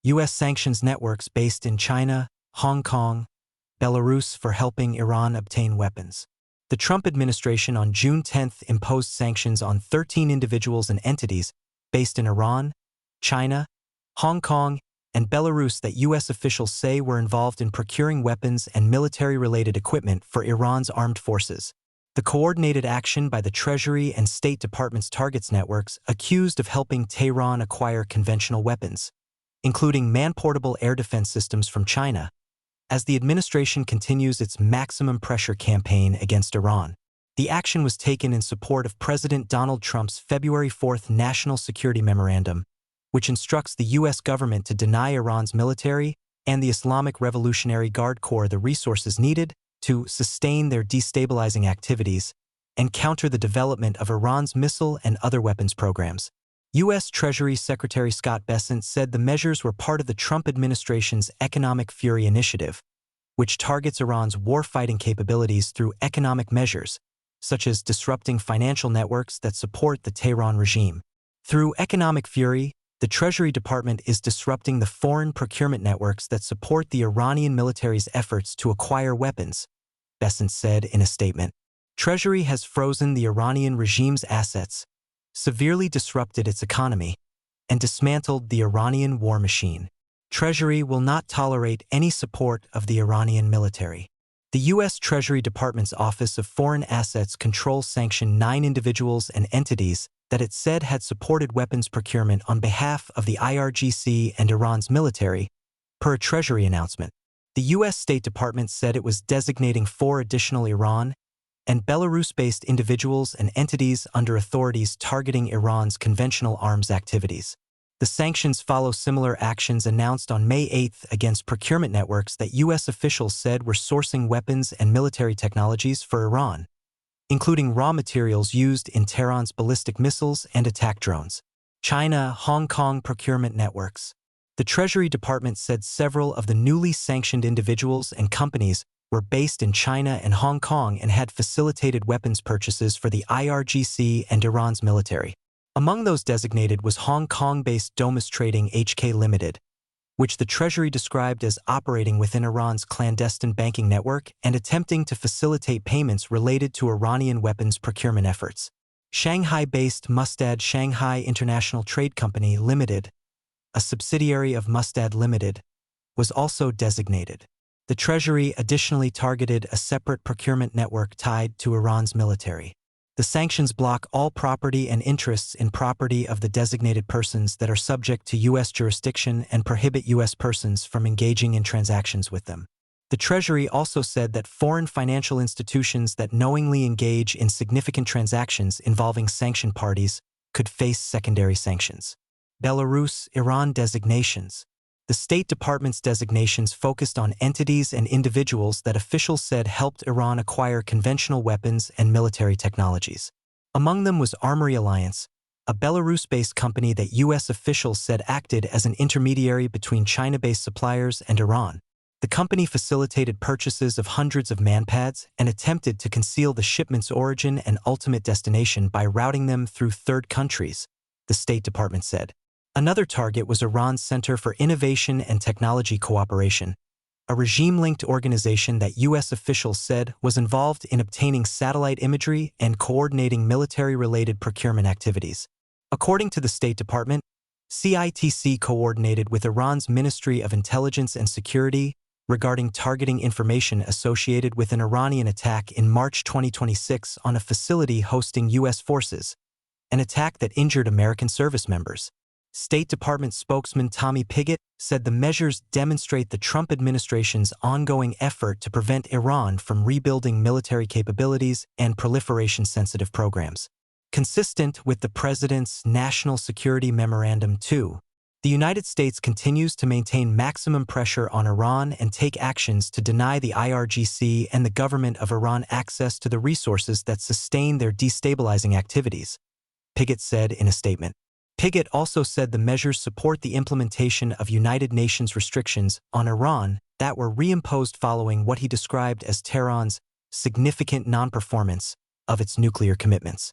U.S. sanctions networks based in China, Hong Kong, Belarus for helping Iran obtain weapons. The Trump administration on June 10 imposed sanctions on 13 individuals and entities based in Iran, China, Hong Kong, and Belarus that U.S. officials say were involved in procuring weapons and military-related equipment for Iran's armed forces. The coordinated action by the Treasury and State Departments targets networks accused of helping Tehran acquire conventional weapons, including man-portable air defense systems from China, as the administration continues its maximum pressure campaign against Iran. The action was taken in support of President Donald Trump's February 4 National Security Memorandum, which instructs the U.S. government to deny Iran's military and the Islamic Revolutionary Guard Corps the resources needed to sustain their destabilizing activities and counter the development of Iran's missile and other weapons programs. U.S. Treasury Secretary Scott Bessent said the measures were part of the Trump administration's Economic Fury Initiative, which targets Iran's war-fighting capabilities through economic measures, such as disrupting financial networks that support the Tehran regime. Through Economic Fury, the Treasury Department is disrupting the foreign procurement networks that support the Iranian military's efforts to acquire weapons, Bessent said in a statement. Treasury has frozen the Iranian regime's assets, severely disrupted its economy, and dismantled the Iranian war machine. Treasury will not tolerate any support of the Iranian military. The U.S. Treasury Department's Office of Foreign Assets Control sanctioned 9 individuals and entities that it said had supported weapons procurement on behalf of the IRGC and Iran's military, per a Treasury announcement. The U.S. State Department said it was designating 4 additional Iran and Belarus-based individuals and entities under authorities targeting Iran's conventional arms activities. The sanctions follow similar actions announced on May 8 against procurement networks that U.S. officials said were sourcing weapons and military technologies for Iran, including raw materials used in Tehran's ballistic missiles and attack drones. China-Hong Kong procurement networks. The Treasury Department said several of the newly sanctioned individuals and companies were based in China and Hong Kong and had facilitated weapons purchases for the IRGC and Iran's military. Among those designated was Hong Kong-based Domus Trading HK Limited, which the Treasury described as operating within Iran's clandestine banking network and attempting to facilitate payments related to Iranian weapons procurement efforts. Shanghai-based Mustad Shanghai International Trade Company Limited, a subsidiary of Mustad Limited, was also designated. The Treasury additionally targeted a separate procurement network tied to Iran's military. The sanctions block all property and interests in property of the designated persons that are subject to U.S. jurisdiction and prohibit U.S. persons from engaging in transactions with them. The Treasury also said that foreign financial institutions that knowingly engage in significant transactions involving sanctioned parties could face secondary sanctions. Belarus-Iran designations. The State Department's designations focused on entities and individuals that officials said helped Iran acquire conventional weapons and military technologies. Among them was Armory Alliance, a Belarus-based company that U.S. officials said acted as an intermediary between China-based suppliers and Iran. The company facilitated purchases of hundreds of manpads and attempted to conceal the shipment's origin and ultimate destination by routing them through third countries, the State Department said. Another target was Iran's Center for Innovation and Technology Cooperation, a regime-linked organization that U.S. officials said was involved in obtaining satellite imagery and coordinating military-related procurement activities. According to the State Department, CITC coordinated with Iran's Ministry of Intelligence and Security regarding targeting information associated with an Iranian attack in March 2026 on a facility hosting U.S. forces, an attack that injured American service members. State Department spokesman Tommy Pigott said the measures demonstrate the Trump administration's ongoing effort to prevent Iran from rebuilding military capabilities and proliferation-sensitive programs. Consistent with the President's National Security Memorandum, too, the United States continues to maintain maximum pressure on Iran and take actions to deny the IRGC and the government of Iran access to the resources that sustain their destabilizing activities, Pigott said in a statement. Pigott also said the measures support the implementation of United Nations restrictions on Iran that were reimposed following what he described as Tehran's significant non-performance of its nuclear commitments.